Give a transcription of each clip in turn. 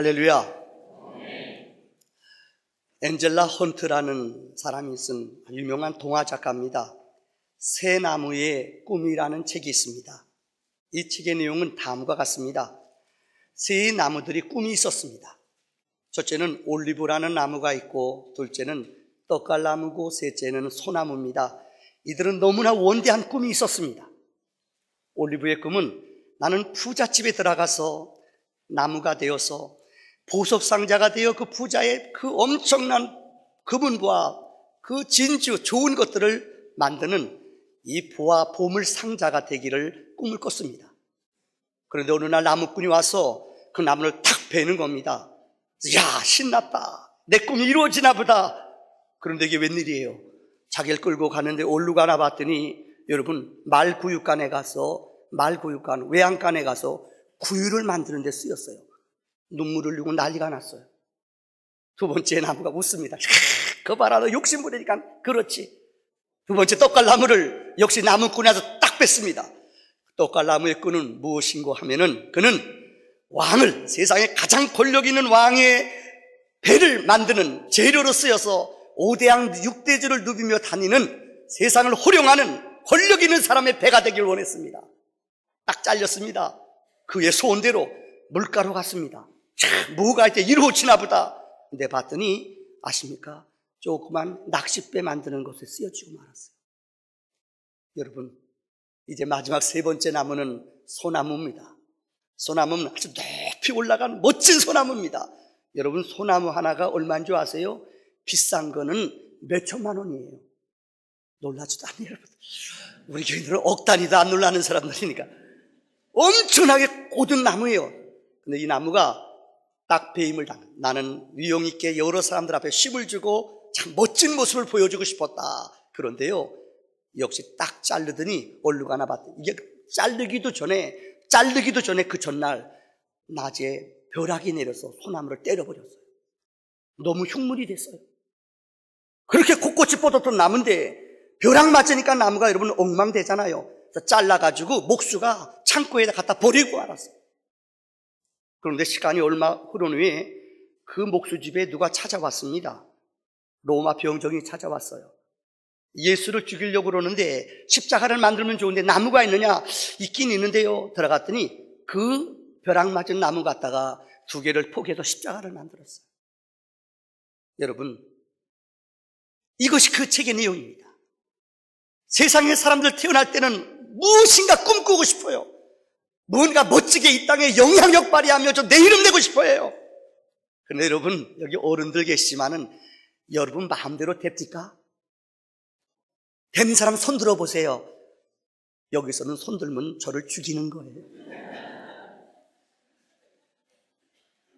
할렐루야. 앤젤라 헌트라는 사람이 쓴 유명한 동화 작가입니다. 새 나무의 꿈이라는 책이 있습니다. 이 책의 내용은 다음과 같습니다. 새 나무들이 꿈이 있었습니다. 첫째는 올리브라는 나무가 있고, 둘째는 떡갈나무고, 셋째는 소나무입니다. 이들은 너무나 원대한 꿈이 있었습니다. 올리브의 꿈은 나는 부잣집에 들어가서 나무가 되어서 보석상자가 되어 그 부자의 그 엄청난 그분과 그 진주 좋은 것들을 만드는 이 보화 보물상자가 되기를 꿈을 꿨습니다. 그런데 어느 날 나무꾼이 와서 그 나무를 탁 베는 겁니다. 야, 신났다. 내 꿈이 이루어지나 보다. 그런데 이게 웬일이에요? 자기를 끌고 가는데 어디로 가나 봤더니, 여러분, 말구육간에 가서, 외양간에 가서 구유를 만드는 데 쓰였어요. 눈물을 흘리고 난리가 났어요. 두 번째 나무가 웃습니다. 그 봐라, 너 욕심 부리니까 그렇지. 두 번째 떡갈나무를 역시 나무꾼이 와서 딱 뺐습니다. 떡갈나무의 끈은 무엇인고 하면은, 그는 왕을, 세상에 가장 권력 있는 왕의 배를 만드는 재료로 쓰여서 5대양 6대주를 누비며 다니는 세상을 호령하는 권력 있는 사람의 배가 되길 원했습니다. 딱 잘렸습니다. 그의 소원대로 물가로 갔습니다. 뭐가 이제 이루어지나 보다. 근데 봤더니 아십니까? 조그만 낚싯배 만드는 것에 쓰여지고 말았어요. 여러분, 이제 마지막 세 번째 나무는 소나무입니다. 소나무는 아주 높이 올라간 멋진 소나무입니다. 여러분, 소나무 하나가 얼마인 줄 아세요? 비싼 거는 몇 천만 원이에요. 놀라지도 않네요, 여러분. 우리 교인들은 억 단위도 안 놀라는 사람들이니까. 엄청나게 고든 나무예요. 근데 이 나무가 딱 배임을 당한, 나는 위용 있게 여러 사람들 앞에 힘을 주고 참 멋진 모습을 보여주고 싶었다. 그런데요, 역시 딱 자르더니 얼른 가나 봤더니 이게 자르기도 전에 그 전날 낮에 벼락이 내려서 소나무를 때려버렸어요. 너무 흉물이 됐어요. 그렇게 곳곳이 뻗었던 나무인데 벼락 맞으니까 나무가 여러분 엉망되잖아요. 그래서 잘라가지고 목수가 창고에다 갖다 버리고 말았어요. 그런데 시간이 얼마 흐른 후에 그 목수 집에 누가 찾아왔습니다. 로마 병정이 찾아왔어요. 예수를 죽이려고 그러는데 십자가를 만들면 좋은데 나무가 있느냐? 있긴 있는데요. 들어갔더니 그 벼락 맞은 나무 갖다가 두 개를 포개서 십자가를 만들었어요. 여러분, 이것이 그 책의 내용입니다. 세상의 사람들 태어날 때는 무엇인가 꿈꾸고 싶어요. 뭔가 멋지게 이 땅에 영향력 발휘하며 좀 내 이름 내고 싶어요. 그런데 여러분, 여기 어른들 계시지만은 여러분 마음대로 됩니까? 된 사람 손 들어보세요. 여기서는 손 들면 저를 죽이는 거예요.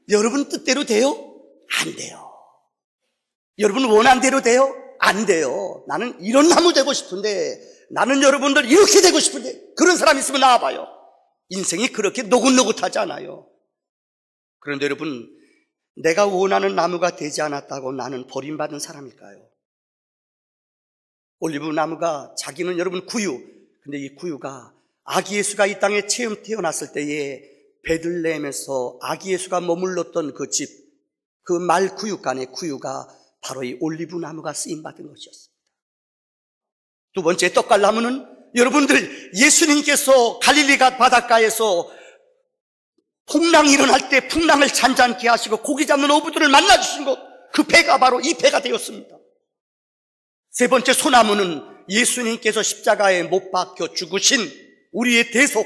여러분 뜻대로 돼요? 안 돼요. 여러분 원한 대로 돼요? 안 돼요. 나는 이런 나무 되고 싶은데, 나는 여러분들 이렇게 되고 싶은데, 그런 사람 있으면 나와봐요. 인생이 그렇게 노릇노릇하지 않아요. 그런데 여러분, 내가 원하는 나무가 되지 않았다고 나는 버림받은 사람일까요? 올리브 나무가 자기는 여러분 구유, 근데 이 구유가 아기 예수가 이 땅에 처음 태어났을 때에 베들레헴에서 아기 예수가 머물렀던 그 집, 그 말 구유간의 구유가 바로 이 올리브 나무가 쓰임받은 것이었습니다. 두 번째 떡갈나무는 여러분들, 예수님께서 갈릴리가 바닷가에서 풍랑이 일어날 때 풍랑을 잔잔케 하시고 고기 잡는 어부들을 만나주신 것, 그 배가 바로 이 배가 되었습니다. 세 번째 소나무는 예수님께서 십자가에 못 박혀 죽으신 우리의 대속,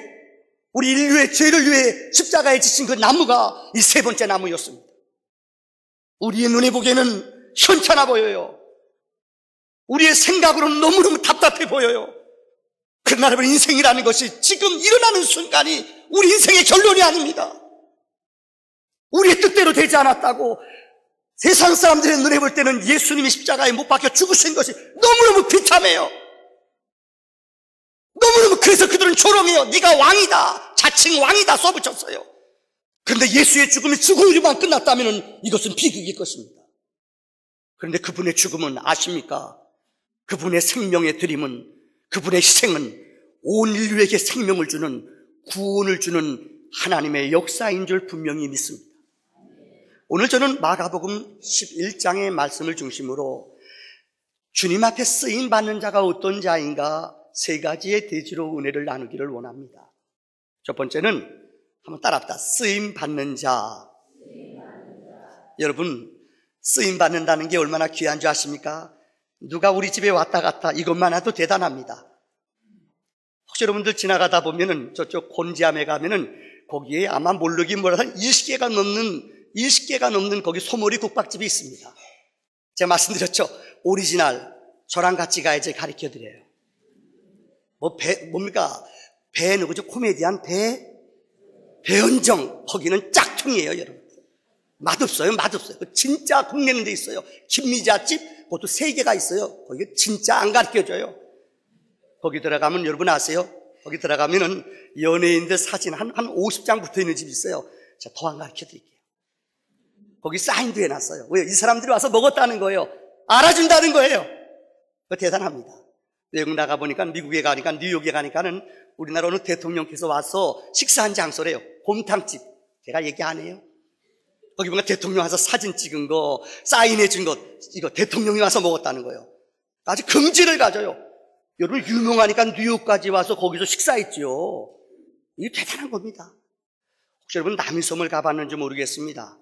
우리 인류의 죄를 위해 십자가에 지신 그 나무가 이 세 번째 나무였습니다. 우리의 눈에 보기에는 현찮아 보여요. 우리의 생각으로는 너무너무 답답해 보여요. 그러나 여러분, 인생이라는 것이 지금 일어나는 순간이 우리 인생의 결론이 아닙니다. 우리의 뜻대로 되지 않았다고 세상 사람들의 눈에 볼 때는 예수님이 십자가에 못 박혀 죽으신 것이 너무너무 비참해요. 너무너무, 그래서 그들은 조롱해요. 네가 왕이다, 자칭 왕이다 써붙였어요. 그런데 예수의 죽음이 죽음으로만 끝났다면 이것은 비극일 것입니다. 그런데 그분의 죽음은 아십니까? 그분의 생명의 드림은, 그분의 희생은 온 인류에게 생명을 주는, 구원을 주는 하나님의 역사인 줄 분명히 믿습니다. 오늘 저는 마가복음 11장의 말씀을 중심으로 주님 앞에 쓰임받는 자가 어떤 자인가 세 가지의 대지로 은혜를 나누기를 원합니다. 첫 번째는 한번 따라합시다. 쓰임받는 자. 여러분, 쓰임받는다는 게 얼마나 귀한 줄 아십니까? 누가 우리 집에 왔다 갔다 이것만 해도 대단합니다. 혹시 여러분들 지나가다 보면은 저쪽 곤지암에 가면은 거기에 아마 모르긴 몰라도 20개가 넘는 거기 소머리 국밥집이 있습니다. 제가 말씀드렸죠. 오리지널 저랑 같이 가야지 가르쳐 드려요. 뭡니까? 배 누구죠? 코미디언 배현정. 거기는 짝퉁이에요, 여러분. 맛없어요. 진짜 국내는 데 있어요. 김미자집, 그것도 3개가 있어요. 거기 진짜 안 가르쳐 줘요. 거기 들어가면 여러분 아세요? 거기 들어가면은 연예인들 사진 한 50장 붙어 있는 집이 있어요. 제가 더 안 가르쳐 드릴게요. 거기 사인도 해놨어요. 왜요? 이 사람들이 와서 먹었다는 거예요. 알아준다는 거예요. 그거 대단합니다. 외국 나가보니까 미국에 가니까 뉴욕에 가니까는 우리나라 어느 대통령께서 와서 식사한 장소래요. 곰탕집. 제가 얘기 안 해요. 거기 보면 대통령 와서 사진 찍은 거, 사인해 준 것, 이거 대통령이 와서 먹었다는 거예요. 아주 긍지를 가져요. 여러분 유명하니까 뉴욕까지 와서 거기서 식사했죠. 이게 대단한 겁니다. 혹시 여러분 남이섬을 가봤는지 모르겠습니다.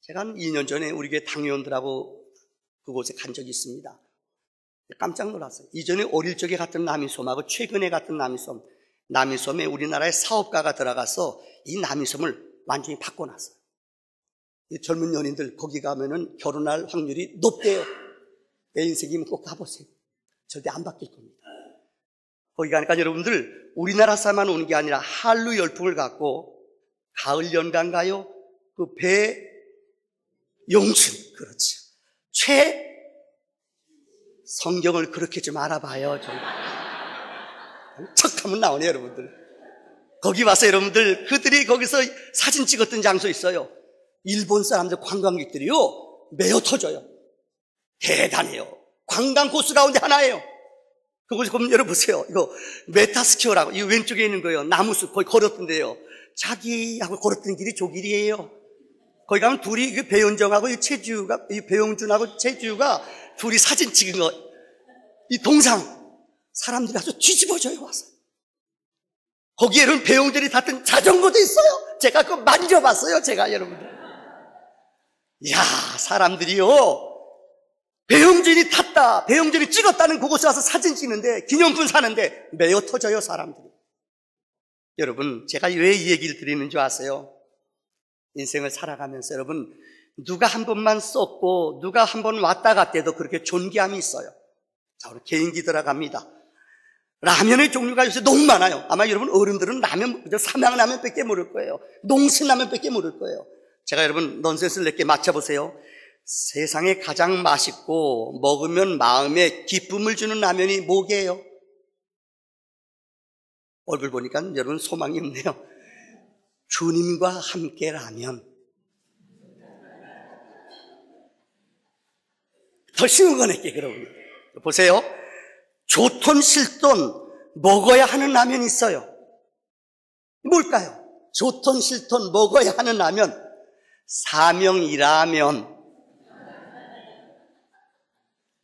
제가 한 2년 전에 우리 교회 당회원들하고 그곳에 간 적이 있습니다. 깜짝 놀랐어요. 이전에 어릴 적에 갔던 남이섬하고 최근에 갔던 남이섬에 우리나라의 사업가가 들어가서 이 남이섬을 완전히 바꿔놨어요. 이 젊은 연인들 거기 가면은 결혼할 확률이 높대요. 내 인생이면 꼭 가보세요. 절대 안 바뀔 겁니다. 거기 가니까 여러분들 우리나라 사람만 오는 게 아니라 한류 열풍을 갖고 가을 연가인가요? 그 배용준, 그렇죠. 성경을 그렇게 좀 알아봐요. 좀. 척하면 나오네요, 여러분들. 거기 와서 여러분들 그들이 거기서 사진 찍었던 장소 있어요. 일본 사람들 관광객들이요 매어 터져요. 대단해요. 관광 코스 가운데 하나예요. 그곳에 보면 여러분 보세요. 이거 메타스퀘어라고 이 왼쪽에 있는 거예요. 나무숲 거기 걸었던데요. 자기하고 걸었던 길이 저 길이에요. 거기 가면 둘이 배현정하고 이 배용준하고 최주가 둘이 사진 찍은 거, 이 동상 사람들이 아주 뒤집어져요 와서. 거기에는 배용준이 탔던 자전거도 있어요. 제가 그거 만져봤어요. 제가 여러분들. 이야 사람들이요. 배용준이 탔다, 배용준이 찍었다는 그곳에 와서 사진 찍는데 기념품 사는데 매어 터져요 사람들이. 여러분 제가 왜 이 얘기를 드리는 줄 아세요? 인생을 살아가면서 여러분 누가 한 번만 썼고 누가 한 번 왔다 갔대도 그렇게 존귀함이 있어요. 자 우리 개인기 들어갑니다. 라면의 종류가 요새 너무 많아요. 아마 여러분 어른들은 라면 삼양라면밖에 모를 거예요. 농신라면밖에 모를 거예요. 제가 여러분 넌센스를 몇 개 맞춰보세요. 세상에 가장 맛있고 먹으면 마음에 기쁨을 주는 라면이 뭐게요? 얼굴 보니까 여러분 소망이 없네요. 주님과 함께 라면. 더 쉬운 거 낼게 그러면. 보세요. 좋던 싫던 먹어야 하는 라면이 있어요. 뭘까요? 좋던 싫던 먹어야 하는 라면. 사명이라면.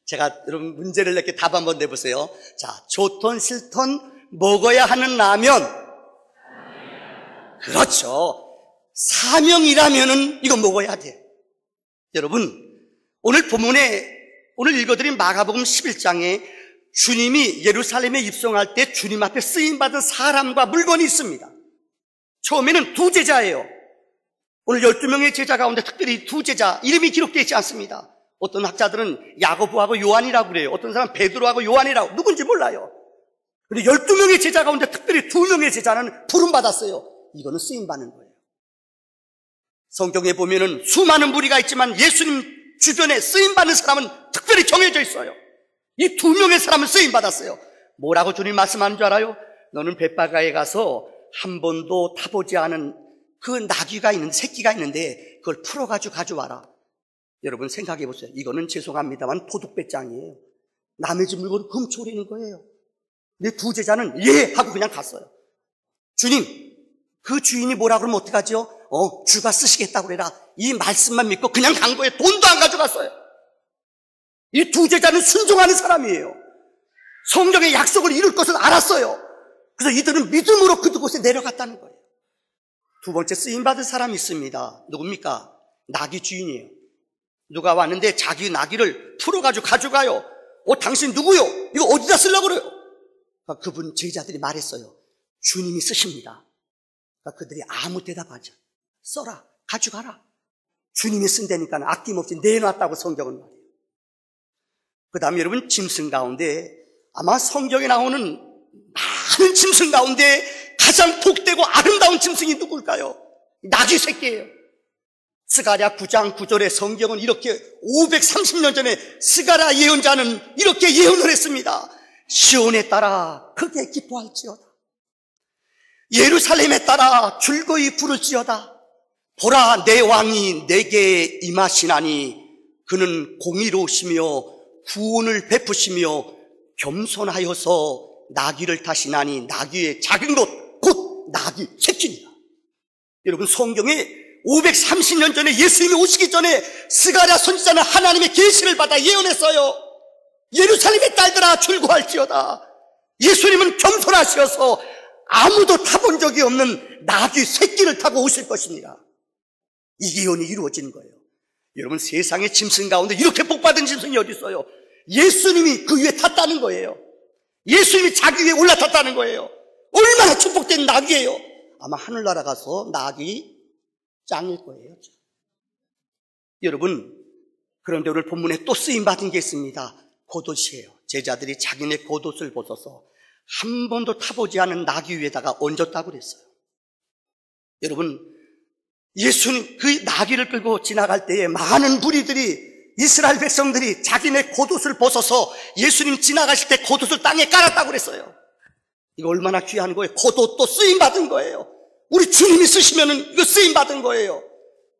제가 여러분 문제를 낼게 답 한번 내보세요. 자, 좋던 싫던 먹어야 하는 라면. 그렇죠. 사명이라면은 이거 먹어야 돼. 여러분 오늘 본문에 오늘 읽어드린 마가복음 11장에 주님이 예루살렘에 입성할 때 주님 앞에 쓰임받은 사람과 물건이 있습니다. 처음에는 2제자예요. 오늘 12명의 제자 가운데 특별히 2제자 이름이 기록되어 있지 않습니다. 어떤 학자들은 야고보하고 요한이라고 그래요. 어떤 사람은 베드로하고 요한이라고, 누군지 몰라요. 그런데 12명의 제자 가운데 특별히 2명의 제자는 부름받았어요. 이거는 쓰임받는 거예요. 성경에 보면은 수많은 무리가 있지만 예수님 주변에 쓰임받는 사람은 특별히 정해져 있어요. 이 2명의 사람은 쓰임받았어요. 뭐라고 주님 말씀하는 줄 알아요? 너는 벳바가에 가서 한 번도 타보지 않은 그 나귀가 있는데, 새끼가 있는데 그걸 풀어가지고 가져와라. 여러분 생각해 보세요. 이거는 죄송합니다만 도둑배짱이에요. 남의 집 물건을 훔쳐오려는 거예요. 근데 2제자는 예! 하고 그냥 갔어요. 주님, 그 주인이 뭐라 그러면 어떡하죠? 주가 쓰시겠다고 그래라. 이 말씀만 믿고 그냥 간 거예요. 돈도 안 가져갔어요. 이 두 제자는 순종하는 사람이에요. 성경의 약속을 이룰 것을 알았어요. 그래서 이들은 믿음으로 그곳에 내려갔다는 거예요. 두 번째 쓰임받은 사람이 있습니다. 누굽니까? 나귀 주인이에요. 누가 왔는데 자기 나귀를 풀어가지고 가져가요. 당신 누구요? 이거 어디다 쓰려고 그래요? 그러니까 그분 제자들이 말했어요. 주님이 쓰십니다. 그러니까 그들이 아무 대답하지. 써라, 가져가라. 주님이 쓴다니까 아낌없이 내놨다고 성경은 말해요. 그 다음에 여러분, 짐승 가운데 아마 성경에 나오는 많은 짐승 가운데 가장 복되고 아름다운 짐승이 누굴까요? 나귀 새끼예요. 스가랴 9장 9절에 성경은 이렇게 530년 전에 스가랴 예언자는 이렇게 예언을 했습니다. 시온에 따라 크게 기뻐할지어다. 예루살렘에 따라 즐거이 부를지어다. 보라, 내 왕이 내게 임하시나니 그는 공의로우시며 구원을 베푸시며 겸손하여서 나귀를 타시나니 나귀의 작은 것 곧 나귀 새끼니라. 여러분, 성경에 530년 전에 예수님이 오시기 전에 스가랴 선지자는 하나님의 계시를 받아 예언했어요. 예루살렘의 딸들아 즐거워할지어다. 예수님은 겸손하셔서 아무도 타본 적이 없는 나귀 새끼를 타고 오실 것입니다. 이 예언이 이루어진 거예요. 여러분, 세상의 짐승 가운데 이렇게 복받은 짐승이 어디 있어요? 예수님이 그 위에 탔다는 거예요. 예수님이 자기 위에 올라탔다는 거예요. 얼마나 축복된 나귀예요. 아마 하늘나라 가서 나귀 짱일 거예요. 여러분, 그런데 오늘 본문에 또 쓰임받은 게 있습니다. 겉옷이에요. 제자들이 자기네 겉옷을 벗어서 한 번도 타보지 않은 나귀 위에다가 얹었다고 그랬어요. 여러분, 예수님 그 나귀를 끌고 지나갈 때에 많은 무리들이, 이스라엘 백성들이 자기네 겉옷을 벗어서 예수님 지나가실 때 겉옷을 땅에 깔았다고 그랬어요. 이거 얼마나 귀한 거예요. 겉옷도 쓰임받은 거예요. 우리 주님이 쓰시면은 이거 쓰임받은 거예요.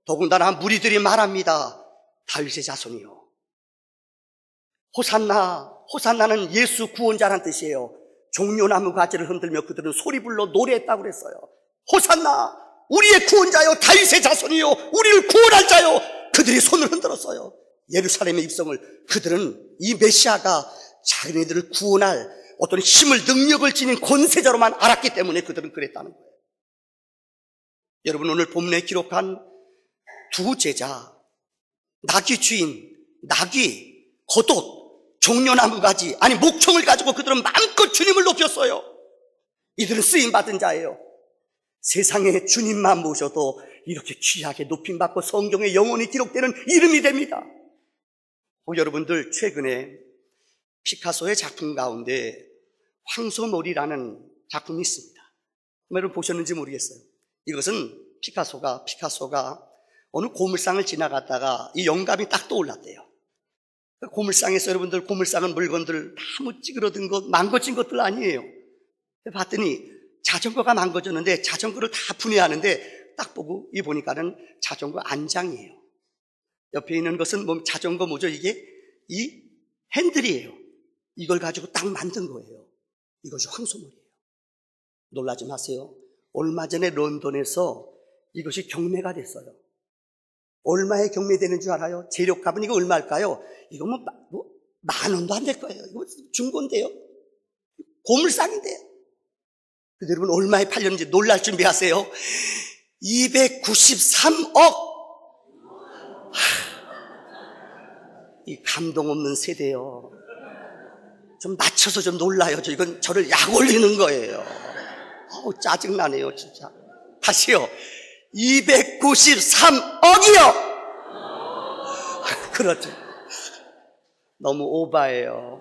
더군다나 무리들이 말합니다. 다윗의 자손이요. 호산나, 호산나는 예수 구원자란 뜻이에요. 종려나무 가지를 흔들며 그들은 소리 불러 노래했다고 그랬어요. 호산나, 우리의 구원자요, 다윗의 자손이요, 우리를 구원할 자요. 그들이 손을 흔들었어요. 예루살렘의 입성을, 그들은 이 메시아가 자기네들을 구원할 어떤 힘을, 능력을 지닌 권세자로만 알았기 때문에 그들은 그랬다는 거예요. 여러분, 오늘 본문에 기록한 두 제자, 나귀 주인, 나귀, 겉옷, 종려나무 가지, 아니 목청을 가지고 그들은 마음껏 주님을 높였어요. 이들은 쓰임받은 자예요. 세상에 주님만 모셔도 이렇게 귀하게 높임받고 성경에 영원히 기록되는 이름이 됩니다. 여러분들, 최근에 피카소의 작품 가운데 황소몰이라는 작품이 있습니다. 여러분 보셨는지 모르겠어요. 이것은 피카소가 어느 고물상을 지나갔다가 이 영감이 딱 떠올랐대요. 고물상에서, 여러분들, 고물상은 물건들 나무 찌그러든 것, 망가진 것들 아니에요. 봤더니 자전거가 망가졌는데 자전거를 다 분해하는데 딱 보고 이 보니까는 자전거 안장이에요. 옆에 있는 것은 뭐 자전거 뭐죠? 이게 이 핸들이에요. 이걸 가지고 딱 만든 거예요. 이것이 황소몰이에요. 놀라지 마세요. 얼마 전에 런던에서 이것이 경매가 됐어요. 얼마에 경매되는 줄 알아요? 재료값은 이거 얼마일까요? 이거 뭐 10,000원도 안 될 거예요. 이거 중고인데요. 고물상인데요. 근데 여러분, 얼마에 팔렸는지 놀랄 준비하세요. 293억! 이 감동 없는 세대요. 좀 맞춰서 좀 놀라요. 이건 저를 약 올리는 거예요. 짜증나네요, 진짜. 다시요. 293억이요! 그렇죠. 너무 오바예요.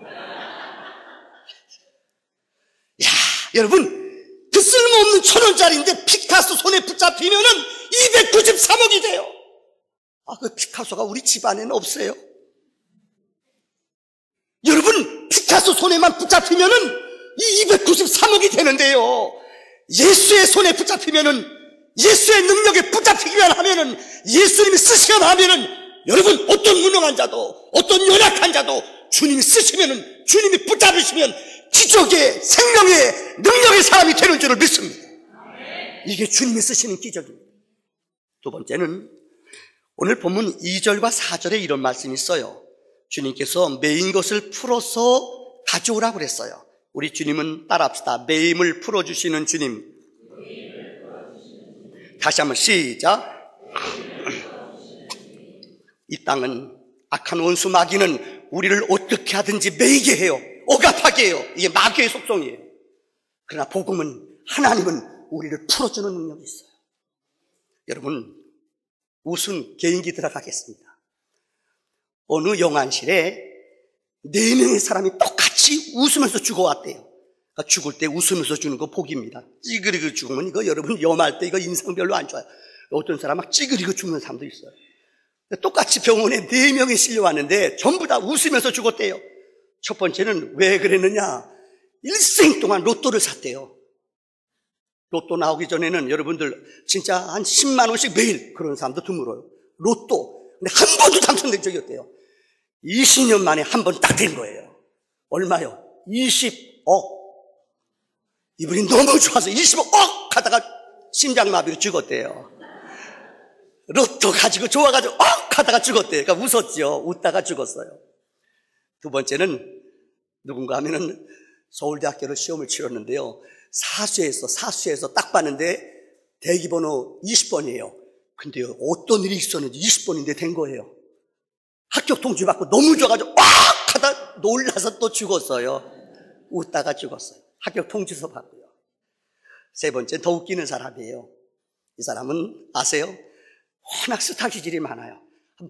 야, 여러분, 그 쓸모없는 1,000원짜리인데 피카소 손에 붙잡히면은 293억이 돼요. 그 피카소가 우리 집안에는 없어요. 여러분, 피카소 손에만 붙잡히면은 이 293억이 되는데요. 예수의 손에 붙잡히면은, 예수의 능력에 붙잡히기만 하면은, 예수님이 쓰시기만 하면은, 여러분, 어떤 무능한 자도, 어떤 연약한 자도 주님이 쓰시면은, 주님이 붙잡으시면 기적의, 생명의, 능력의 사람이 되는 줄을 믿습니다. 이게 주님이 쓰시는 기적입니다. 두 번째는 오늘 본문 2절과 4절에 이런 말씀이 있어요. 주님께서 매인 것을 풀어서 가져오라고 그랬어요. 우리 주님은 따라합시다. 매임을 풀어주시는 주님. 다시 한번 시작. 이 땅은 악한 원수 마귀는 우리를 어떻게 하든지 매이게 해요. 억압하게 해요. 이게 마귀의 속성이에요. 그러나 복음은, 하나님은 우리를 풀어주는 능력이 있어요. 여러분, 웃음 개인기 들어가겠습니다. 어느 영안실에 4명의 사람이 똑같이 웃으면서 죽어왔대요. 그러니까 죽을 때 웃으면서 주는 거 복입니다. 찌그리고 죽으면 이거 여러분 염할 때 이거 인상 별로 안 좋아요. 어떤 사람 막 찌그리고 죽는 사람도 있어요. 똑같이 병원에 4명이 실려왔는데 전부 다 웃으면서 죽었대요. 첫 번째는 왜 그랬느냐? 일생 동안 로또를 샀대요. 로또 나오기 전에는 여러분들 진짜 한 10만 원씩 매일 그런 사람도 드물어요. 로또. 근데 한 번도 당첨된 적이 없대요. 20년 만에 한 번 딱 된 거예요. 얼마요? 20억. 이분이 너무 좋아서 20억 하다가 심장마비로 죽었대요. 로또 가지고 좋아가지고 하다가 죽었대요. 그러니까 웃었죠. 웃다가 죽었어요. 두 번째는 누군가 하면은 서울대학교를 시험을 치렀는데요. 사수에서 딱 봤는데 대기번호 20번이에요. 근데요, 어떤 일이 있었는지 20번인데 된 거예요. 합격 통지 받고 너무 좋아가지고 하다 놀라서 또 죽었어요. 웃다가 죽었어요. 합격 통지서 받고요. 세 번째, 더 웃기는 사람이에요. 이 사람은 아세요? 워낙 스타 기질이 많아요.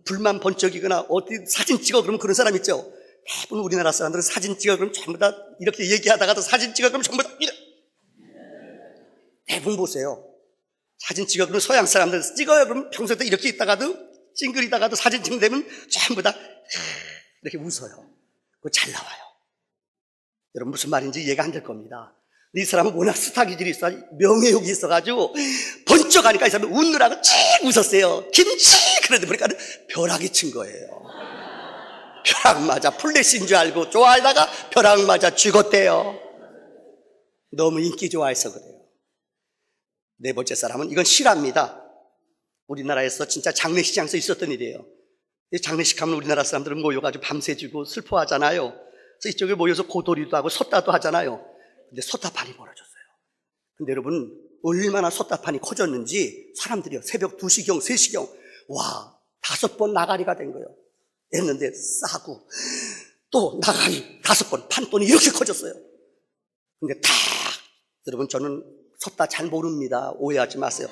불만 번쩍이거나 어디 사진 찍어 그러면 그런 사람 있죠. 대부분 우리나라 사람들은 사진 찍어 그러면 전부 다 이렇게 얘기하다가도 사진 찍어 그러면 전부 다 이렇게. 대부분 보세요. 사진 찍어 그러면 서양 사람들 찍어요 그러면 평소에 이렇게 있다가도 찡그리다가도 사진 찍으면 전부 다 이렇게 웃어요. 그거 잘 나와요. 여러분 무슨 말인지 이해가 안 될 겁니다. 이 사람은 워낙 스타 기질이 있어, 명예욕이 있어가지고 번쩍하니까 이 사람은 웃느라고 쭉 웃었어요. 김치! 그런데 보니까 벼락이 친 거예요. 벼락 맞아 플래시인 줄 알고 좋아하다가 벼락 맞아 죽었대요. 너무 인기 좋아해서 그래요. 네 번째 사람은 이건 실화입니다. 우리나라에서 진짜 장례식장에서 있었던 일이에요. 장례식 하면 우리나라 사람들은 모여가지고 밤새주고 슬퍼하잖아요. 그래서 이쪽에 모여서 고돌이도 하고 섰다도 하잖아요. 근데 솥다판이 벌어졌어요. 근데 여러분 얼마나 솥다판이 커졌는지 사람들이요 새벽 2시경 3시경 와 5번 나가리가 된 거예요. 했는데 싸고 또 나가리 5번 판돈이 이렇게 커졌어요. 근데 탁 여러분 저는 섰다 잘 모릅니다. 오해하지 마세요.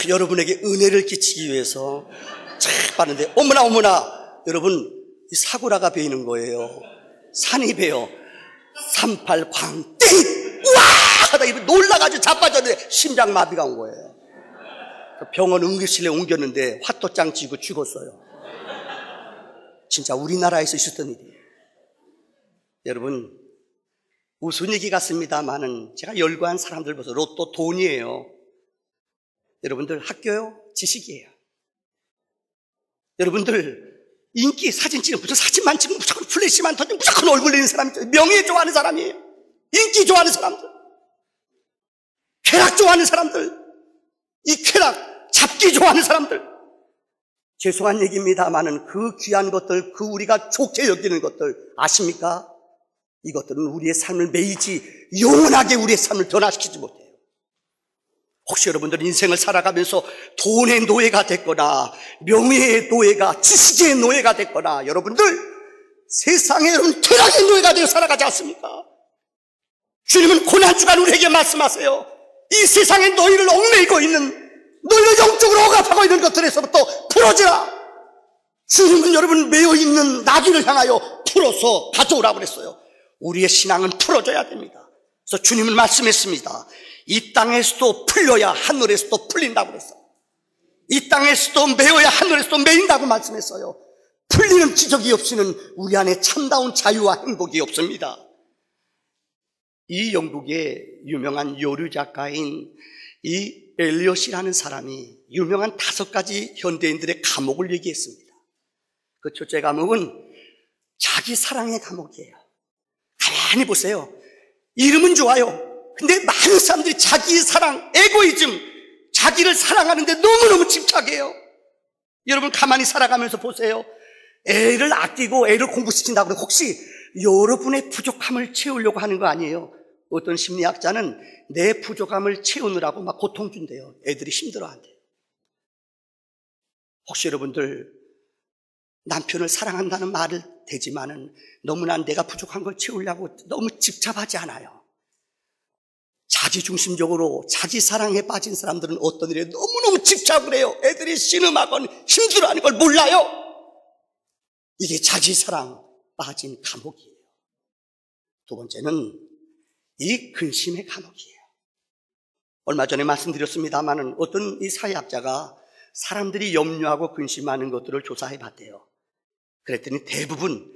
여러분에게 은혜를 끼치기 위해서 봤는데 어머나 여러분 이 사고라가 베이는 거예요. 산이 베요. 38 광땡 우와 하다 놀라가지고 자빠졌는데 심장마비가 온 거예요. 병원 응급실에 옮겼는데 화토장 쥐고 죽었어요. 진짜 우리나라에서 있었던 일이에요. 여러분 웃은 얘기 같습니다만은 제가 열거한 사람들 보세요. 로또 돈이에요. 여러분들 학교요? 지식이에요. 여러분들 인기 사진 찍으면 무슨 사진만 찍으면 무조건 플래시만 터지면 무조건 얼굴 내는 사람이 있어요. 명예 좋아하는 사람이에요. 인기 좋아하는 사람들, 쾌락 좋아하는 사람들, 이 쾌락 잡기 좋아하는 사람들. 죄송한 얘기입니다만은 그 귀한 것들, 그 우리가 좋게 여기는 것들 아십니까? 이것들은 우리의 삶을 매이지 영원하게 우리의 삶을 변화시키지 못해요. 혹시 여러분들 인생을 살아가면서 돈의 노예가 됐거나 명예의 노예가 지식의 노예가 됐거나 여러분들 세상에 여러분 쾌락의 노예가 되어 살아가지 않습니까? 주님은 고난주간 우리에게 말씀하세요. 이 세상에 너희를 얽매이고 있는 너희를 영적으로 억압하고 있는 것들에서부터 풀어지라. 주님은 여러분 매여있는 나귀를 향하여 풀어서 가져오라고 그랬어요. 우리의 신앙은 풀어져야 됩니다. 그래서 주님은 말씀했습니다. 이 땅에서도 풀려야 하늘에서도 풀린다고 그랬어요. 이 땅에서도 매어야 하늘에서도 매인다고 말씀했어요. 풀리는 기적이 없이는 우리 안에 참다운 자유와 행복이 없습니다. 이 영국의 유명한 요리 작가인 이 엘리엇이라는 사람이 유명한 5가지 현대인들의 감옥을 얘기했습니다. 그 첫째 감옥은 자기 사랑의 감옥이에요. 가만히 보세요. 이름은 좋아요. 근데 많은 사람들이 자기 사랑, 에고이즘, 자기를 사랑하는데 너무너무 집착해요. 여러분 가만히 살아가면서 보세요. 애를 아끼고 애를 공부시킨다고 해서 혹시 여러분의 부족함을 채우려고 하는 거 아니에요? 어떤 심리학자는 내 부족함을 채우느라고 막 고통 준대요. 애들이 힘들어한대요. 혹시 여러분들 남편을 사랑한다는 말을 되지만은 너무나 내가 부족한 걸 채우려고 너무 집착하지 않아요? 자기중심적으로 자기 사랑에 빠진 사람들은 어떤 일에 너무너무 집착을 해요. 애들이 신음하건 힘들어하는 걸 몰라요. 이게 자기 사랑 빠진 감옥이에요. 두 번째는 이 근심의 감옥이에요. 얼마 전에 말씀드렸습니다마는 어떤 이 사회학자가 사람들이 염려하고 근심하는 것들을 조사해 봤대요. 그랬더니 대부분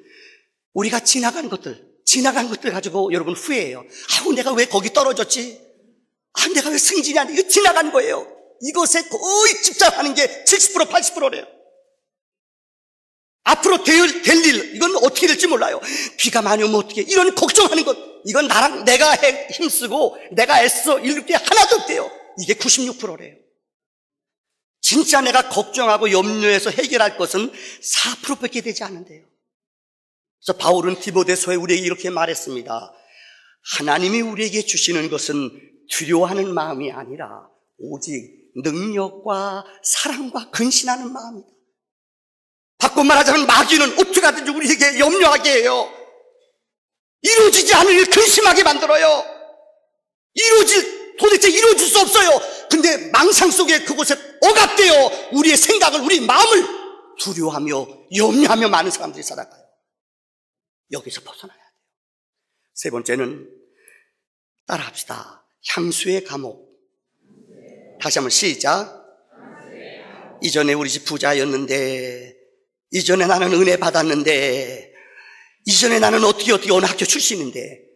우리가 지나간 것들 가지고 여러분 후회해요. 아우 내가 왜 거기 떨어졌지? 아 내가 왜 승진이 안 돼? 이거 지나간 거예요. 이것에 거의 집착하는 게 70% 80%래요. 앞으로 될 일 이건 어떻게 될지 몰라요. 비가 많이 오면 어떻게 이런 걱정하는 것 이건 나랑 내가 힘쓰고 내가 애써 이럴 게 하나도 없대요. 이게 96%래요. 진짜 내가 걱정하고 염려해서 해결할 것은 4%밖에 되지 않는데요. 그래서 바울은 디모데서에 우리에게 이렇게 말했습니다. 하나님이 우리에게 주시는 것은 두려워하는 마음이 아니라 오직 능력과 사랑과 근신하는 마음이다. 바꿔 말하자면 마귀는 어떻게 하든지 우리에게 염려하게 해요. 이루어지지 않은 일 근심하게 만들어요. 도대체 이루어질 수 없어요. 근데 망상 속에 그곳에 억압되어 우리의 생각을, 우리 마음을 두려워하며 염려하며 많은 사람들이 살아가요. 여기서 벗어나야 돼요. 세 번째는 따라합시다. 향수의 감옥. 다시 한번 시작. 이전에 우리 집 부자였는데, 이전에 나는 은혜 받았는데, 이전에 나는 어떻게 어느 학교 출신인데,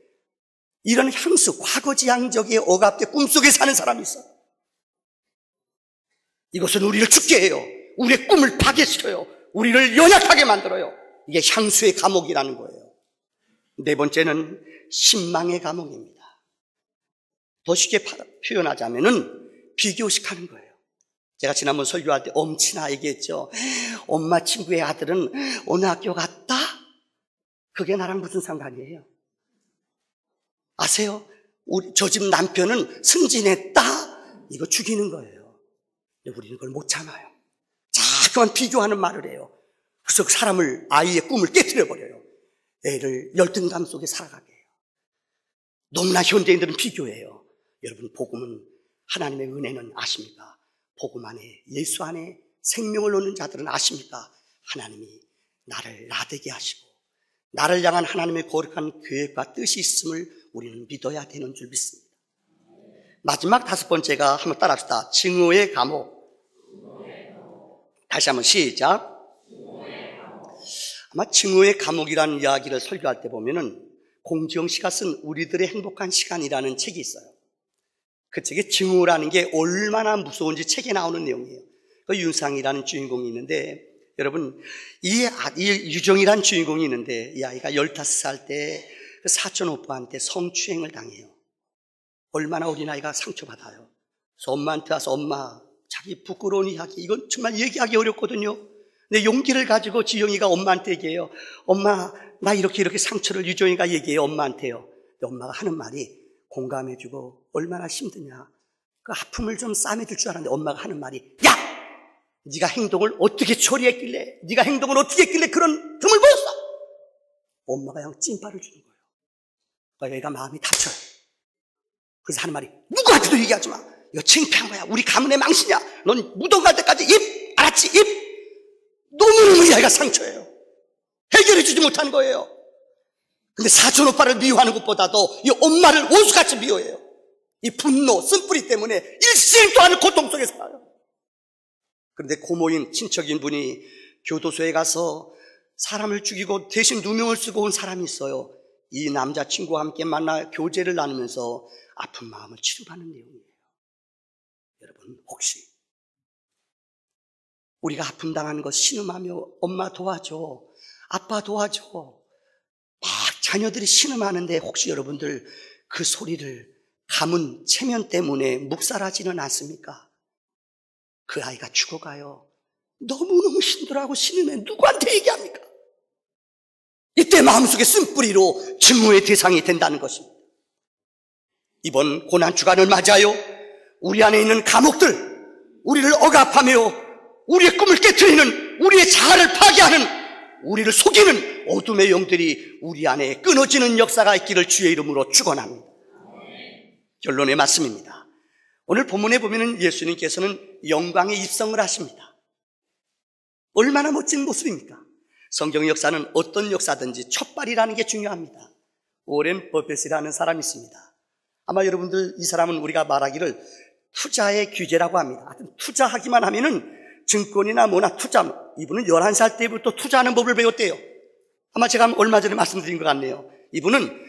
이런 향수, 과거지향적에 억압돼 꿈속에 사는 사람이 있어요. 이것은 우리를 죽게 해요. 우리의 꿈을 파괴시켜요. 우리를 연약하게 만들어요. 이게 향수의 감옥이라는 거예요. 네 번째는 신망의 감옥입니다. 더 쉽게 표현하자면은 비교식하는 거예요. 제가 지난번 설교할 때 엄친아 얘기했죠. 엄마 친구의 아들은 어느 학교 갔다? 그게 나랑 무슨 상관이에요? 아세요? 저 집 남편은 승진했다? 이거 죽이는 거예요. 근데 우리는 그걸 못 참아요. 자꾸만 비교하는 말을 해요. 그래서 아이의 꿈을 깨트려버려요. 애를 열등감 속에 살아가게 해요. 너무나 현대인들은 비교해요. 여러분, 복음은, 하나님의 은혜는 아십니까? 복음 안에, 예수 안에 생명을 얻는 자들은 아십니까? 하나님이 나를 나되게 하시고 나를 향한 하나님의 거룩한 계획과 뜻이 있음을 우리는 믿어야 되는 줄 믿습니다. 마지막 다섯 번째가 한번 따라합시다. 증오의 감옥. 다시 한번 시작. 아마 증오의 감옥이라는 이야기를 설교할 때 보면은 공지영 씨가 쓴 우리들의 행복한 시간이라는 책이 있어요. 그 책에 증오라는 게 얼마나 무서운지 책에 나오는 내용이에요. 그 윤상이라는 주인공이 있는데, 여러분, 이 유정이라는 주인공이 있는데, 이 아이가 15살 때 그 사촌 오빠한테 성추행을 당해요. 얼마나 어린아이가 상처받아요. 그래서 엄마한테 와서 엄마, 자기 부끄러운 이야기, 이건 정말 얘기하기 어렵거든요. 근데 용기를 가지고 지영이가 엄마한테 얘기해요. 엄마, 나 이렇게 상처를 유정이가 얘기해요. 엄마한테요. 근데 엄마가 하는 말이 공감해주고 얼마나 힘드냐. 그 아픔을 좀 싸매줄 줄 알았는데 엄마가 하는 말이, 야! 네가 행동을 어떻게 처리했길래, 네가 행동을 어떻게 했길래 그런 틈을 보였어? 엄마가 그냥 찐빠를 주는 거예요. 그러니까 얘가 마음이 다쳐요. 그래서 하는 말이, 누구한테도 얘기하지 마. 이거 창피한 거야. 우리 가문의 망신이야. 넌 무덤 갈 때까지 입! 알았지? 입! 너무너무 이 아이가 상처예요. 해결해주지 못한 거예요. 근데 사촌 오빠를 미워하는 것보다도 이 엄마를 원수같이 미워해요. 이 분노, 쓴뿌리 때문에 일생도 않은 고통 속에 살아요. 그런데 고모인, 친척인 분이 교도소에 가서 사람을 죽이고 대신 누명을 쓰고 온 사람이 있어요. 이 남자친구와 함께 만나 교제를 나누면서 아픈 마음을 치료받는 내용이에요. 여러분, 혹시 우리가 아픔 당하는 것 신음하며 엄마 도와줘, 아빠 도와줘, 막 자녀들이 신음하는데 혹시 여러분들 그 소리를 가문 체면 때문에 묵살하지는 않습니까? 그 아이가 죽어가요. 너무너무 힘들어하고 신음해 누구한테 얘기합니까? 이때 마음속에 쓴뿌리로 증오의 대상이 된다는 것입니다. 이번 고난주간을 맞아요. 우리 안에 있는 감옥들, 우리를 억압하며 우리의 꿈을 깨트리는, 우리의 자아를 파괴하는, 우리를 속이는 어둠의 영들이 우리 안에 끊어지는 역사가 있기를 주의 이름으로 축원합니다. 결론의 말씀입니다. 오늘 본문에 보면 예수님께서는 영광의 입성을 하십니다. 얼마나 멋진 모습입니까? 성경 역사는 어떤 역사든지 첫발이라는 게 중요합니다. 오렌 버핏이라는 사람이 있습니다. 아마 여러분들 이 사람은 우리가 말하기를 투자의 규제라고 합니다. 하여튼 투자하기만 하면은 증권이나 뭐나 투자, 이분은 11살 때부터 투자하는 법을 배웠대요. 아마 제가 얼마 전에 말씀드린 것 같네요. 이분은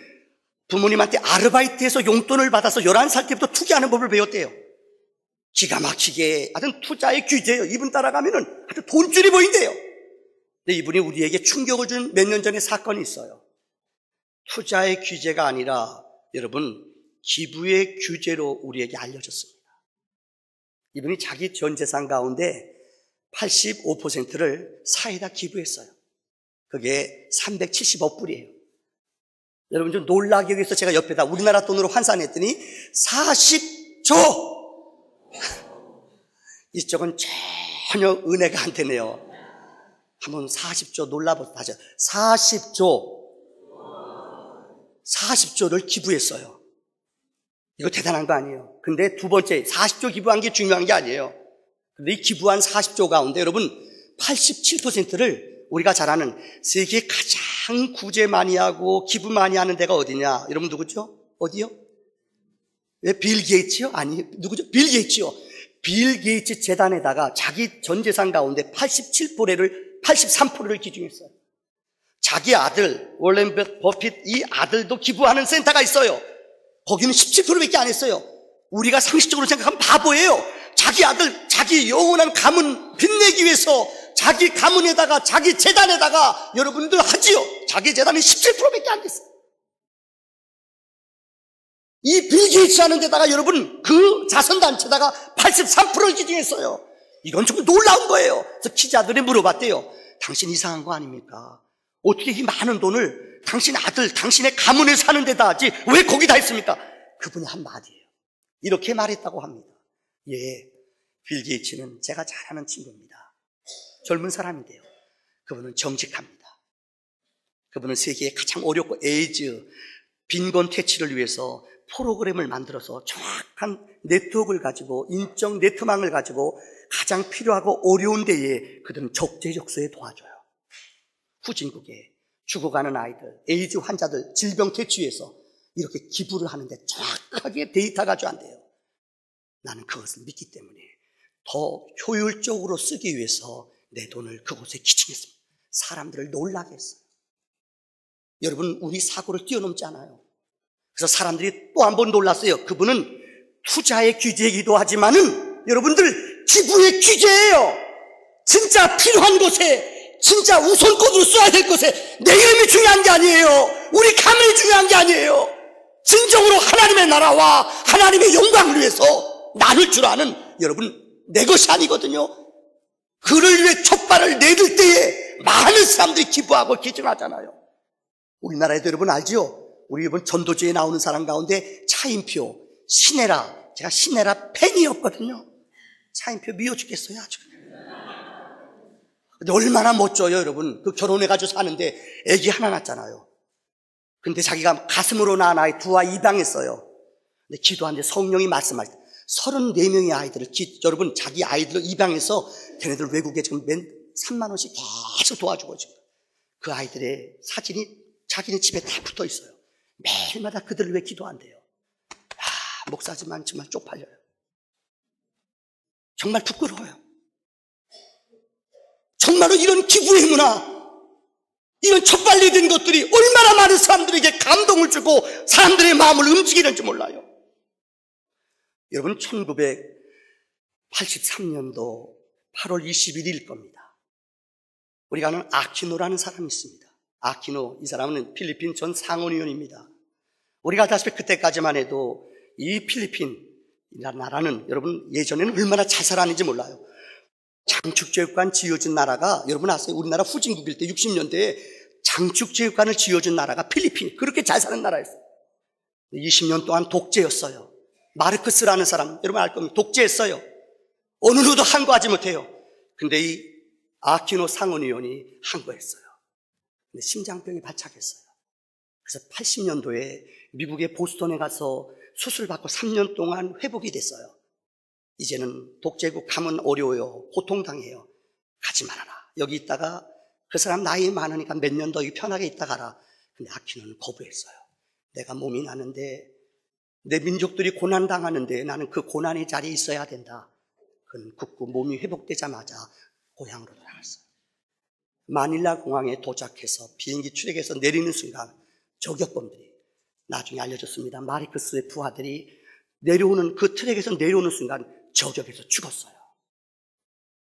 부모님한테 아르바이트해서 용돈을 받아서 11살 때부터 투자하는 법을 배웠대요. 기가 막히게 하여튼 투자의 규제예요. 이분 따라가면은 하여튼 돈줄이 보인대요. 근데 이분이 우리에게 충격을 준 몇 년 전에 사건이 있어요. 투자의 규제가 아니라 여러분 기부의 규제로 우리에게 알려졌습니다. 이분이 자기 전 재산 가운데 85%를 사회에다 기부했어요. 그게 370억 불이에요. 여러분 좀 놀라게 여기서 제가 옆에다 우리나라 돈으로 환산했더니 40조! 이쪽은 전혀 은혜가 안 되네요. 한번 40조 놀라보세요. 40조를 기부했어요. 이거 대단한 거 아니에요. 근데 두 번째 40조 기부한 게 중요한 게 아니에요. 근데 이 기부한 40조 가운데 여러분 87%를 우리가 잘 아는 세계 가장 구제 많이 하고 기부 많이 하는 데가 어디냐? 여러분 누구죠? 어디요? 왜 빌 게이츠요? 아니 누구죠? 빌 게이츠요. 빌 게이츠 재단에다가 자기 전 재산 가운데 83%를 기증했어요. 자기 아들 워렌 버핏 이 아들도 기부하는 센터가 있어요. 거기는 17%밖에 안 했어요. 우리가 상식적으로 생각하면 바보예요. 자기 아들, 자기 영원한 가문 빛내기 위해서 자기 가문에다가 자기 재단에다가 여러분들 하지요. 자기 재단이 17%밖에 안 됐어요. 이 빌 게이츠 하는 데다가 여러분 그 자선단체다가 83%를 기증했어요. 이건 정말 놀라운 거예요. 그래서 기자들이 물어봤대요. 당신 이상한 거 아닙니까? 어떻게 이 많은 돈을 당신 아들, 당신의 가문에 사는 데다 하지 왜 거기다 했습니까? 그분이 한 말이에요. 이렇게 말했다고 합니다. 예, 빌 게이츠는 제가 잘 아는 친구입니다. 젊은 사람인데요. 그분은 정직합니다. 그분은 세계에 가장 어렵고 에이즈, 빈곤 퇴치를 위해서 프로그램을 만들어서 정확한 네트워크를 가지고 인적 네트워크망을 가지고 가장 필요하고 어려운 데에 그들은 적재적소에 도와줘요. 후진국에 죽어가는 아이들, 에이즈 환자들 질병 퇴치위해서 이렇게 기부를 하는데 정확하게 데이터가 조안돼요. 나는 그것을 믿기 때문에 더 효율적으로 쓰기 위해서 내 돈을 그곳에 기증했습니다. 사람들을 놀라게 했어요. 여러분 우리 사고를 뛰어넘지 않아요. 그래서 사람들이 또 한 번 놀랐어요. 그분은 투자의 규제이기도 하지만은 여러분들 기부의 규제예요. 진짜 필요한 곳에 진짜 우선권으로 써야 될 곳에 내 이름이 중요한 게 아니에요. 우리 가문이 중요한 게 아니에요. 진정으로 하나님의 나라와 하나님의 영광을 위해서 나눌 줄 아는 여러분 내 것이 아니거든요. 그를 위해 첫발을 내딜 때에 많은 사람들이 기부하고 기증하잖아요. 우리나라에도 여러분 알지요? 우리 이번 전도지에 나오는 사람 가운데 차인표, 신혜라, 제가 신혜라 팬이었거든요. 차인표 미워 죽겠어요 아주. 근데 얼마나 멋져요 여러분. 그 결혼해가지고 사는데 애기 하나 낳았잖아요. 근데 자기가 가슴으로 낳은 아이 두 아이 입양했어요. 근데 기도하는데 성령이 말씀할 때 34명의 아이들을 여러분 자기 아이들을 입양해서 걔네들 외국에 지금 3만 원씩 계속 도와주고 지금 그 아이들의 사진이 자기네 집에 다 붙어 있어요. 매일마다 그들을 위해 기도한대요. 목사지만 정말 쪽팔려요. 정말 부끄러워요. 정말로 이런 기부의 문화, 이런 첫발리된 것들이 얼마나 많은 사람들에게 감동을 주고 사람들의 마음을 움직이는지 몰라요. 여러분 1983년도 8월 21일일 겁니다. 우리가 아는 아키노라는 사람이 있습니다. 아키노, 이 사람은 필리핀 전 상원의원입니다. 우리가 알다시피 그때까지만 해도 이 필리핀이라는 나라는 여러분 예전에는 얼마나 잘 살았는지 몰라요. 장축체육관 지어준 나라가, 여러분 아세요? 우리나라 후진국일 때 60년대에 장축체육관을 지어준 나라가 필리핀. 그렇게 잘 사는 나라였어요. 20년 동안 독재였어요. 마르크스라는 사람, 여러분 알 겁니다. 독재했어요. 어느 누구도 항거하지 못해요. 근데 이 아퀴노 상원의원이 항거했어요. 근데 심장병이 발작했어요. 그래서 80년도에 미국의 보스턴에 가서 수술받고 3년 동안 회복이 됐어요. 이제는 독재국 가면 어려워요. 고통당해요. 가지 말아라. 여기 있다가 그 사람 나이 많으니까 몇 년 더 편하게 있다 가라. 근데 아퀴노는 거부했어요. 내가 몸이 나는데, 내 민족들이 고난당하는데 나는 그 고난의 자리에 있어야 된다. 그는 굳고 몸이 회복되자마자 고향으로 돌아갔어요. 마닐라 공항에 도착해서 비행기 출역해서 내리는 순간 저격범들이, 나중에 알려졌습니다. 마르크스의 부하들이 내려오는, 그 트랙에서 내려오는 순간 저격해서 죽었어요.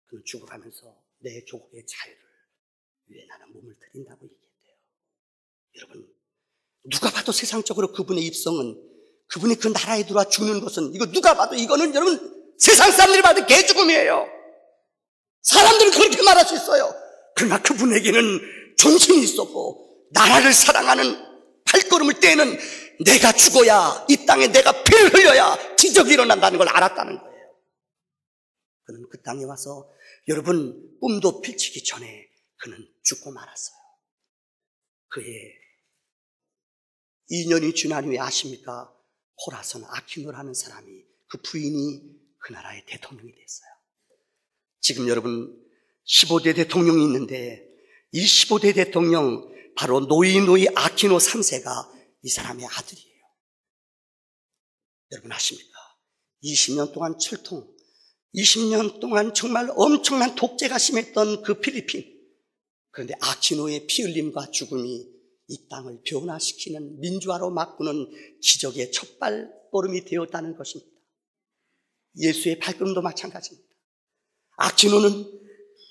그는 죽어가면서 내 조국의 자유를 위해 나는 몸을 드린다고 얘기했대요. 여러분, 누가 봐도 세상적으로 그분의 입성은, 그분이 그 나라에 들어와 죽는 것은, 이거 누가 봐도 이거는 여러분 세상 사람들이 봐도 개죽음이에요. 사람들은 그렇게 말할 수 있어요. 그러나 그분에게는 정신이 있었고 나라를 사랑하는, 발걸음을 떼는, 내가 죽어야, 이 땅에 내가 피를 흘려야 기적이 일어난다는 걸 알았다는 거예요. 그는 그 땅에 와서 여러분 꿈도 펼치기 전에 그는 죽고 말았어요. 그의 2년이 지난 후에 아십니까? 호라선 아퀴노라는 사람이, 그 부인이 그 나라의 대통령이 됐어요. 지금 여러분 15대 대통령이 있는데, 이 15대 대통령 바로 노이 아퀴노 3세가 이 사람의 아들이에요. 여러분 아십니까? 20년 동안 철통, 20년 동안 정말 엄청난 독재가 심했던 그 필리핀. 그런데 아퀴노의 피 흘림과 죽음이 이 땅을 변화시키는, 민주화로 바꾸는 기적의 첫 발걸음이 되었다는 것입니다. 예수의 발걸음도 마찬가지입니다. 아퀴노는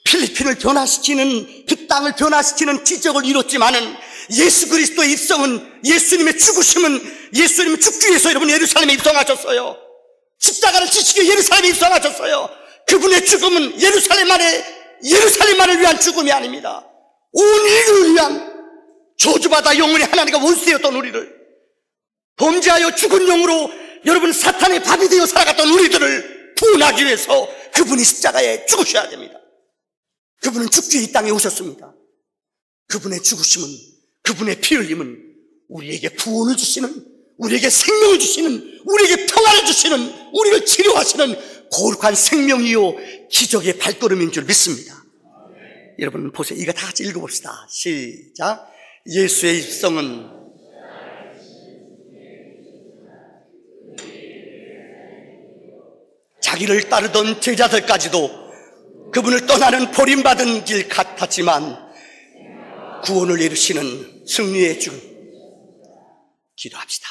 필리핀을 변화시키는, 그 땅을 변화시키는 기적을 이뤘지만은, 예수 그리스도의 입성은, 예수님의 죽으심은, 예수님은 죽기 위해서 여러분 예루살렘에 입성하셨어요. 십자가를 지시기 위해 예루살렘에 입성하셨어요. 그분의 죽음은 예루살렘만을 위한 죽음이 아닙니다. 온 인류를 위한, 저주받아 영원히 하나님과 원수되었던 우리를, 범죄하여 죽은 영으로 여러분 사탄의 밥이 되어 살아갔던 우리들을 구원하기 위해서 그분이 십자가에 죽으셔야 됩니다. 그분은 죽기 위해 이 땅에 오셨습니다. 그분의 죽으심은, 그분의 피 흘림은 우리에게 구원을 주시는, 우리에게 생명을 주시는, 우리에게 평안을 주시는, 우리를 치료하시는 거룩한 생명이요 기적의 발걸음인 줄 믿습니다. 여러분 보세요. 이거 다 같이 읽어봅시다. 시작. 예수의 입성은 자기를 따르던 제자들까지도 그분을 떠나는 버림받은 길 같았지만 구원을 이루시는 승리의 주. 기도합시다.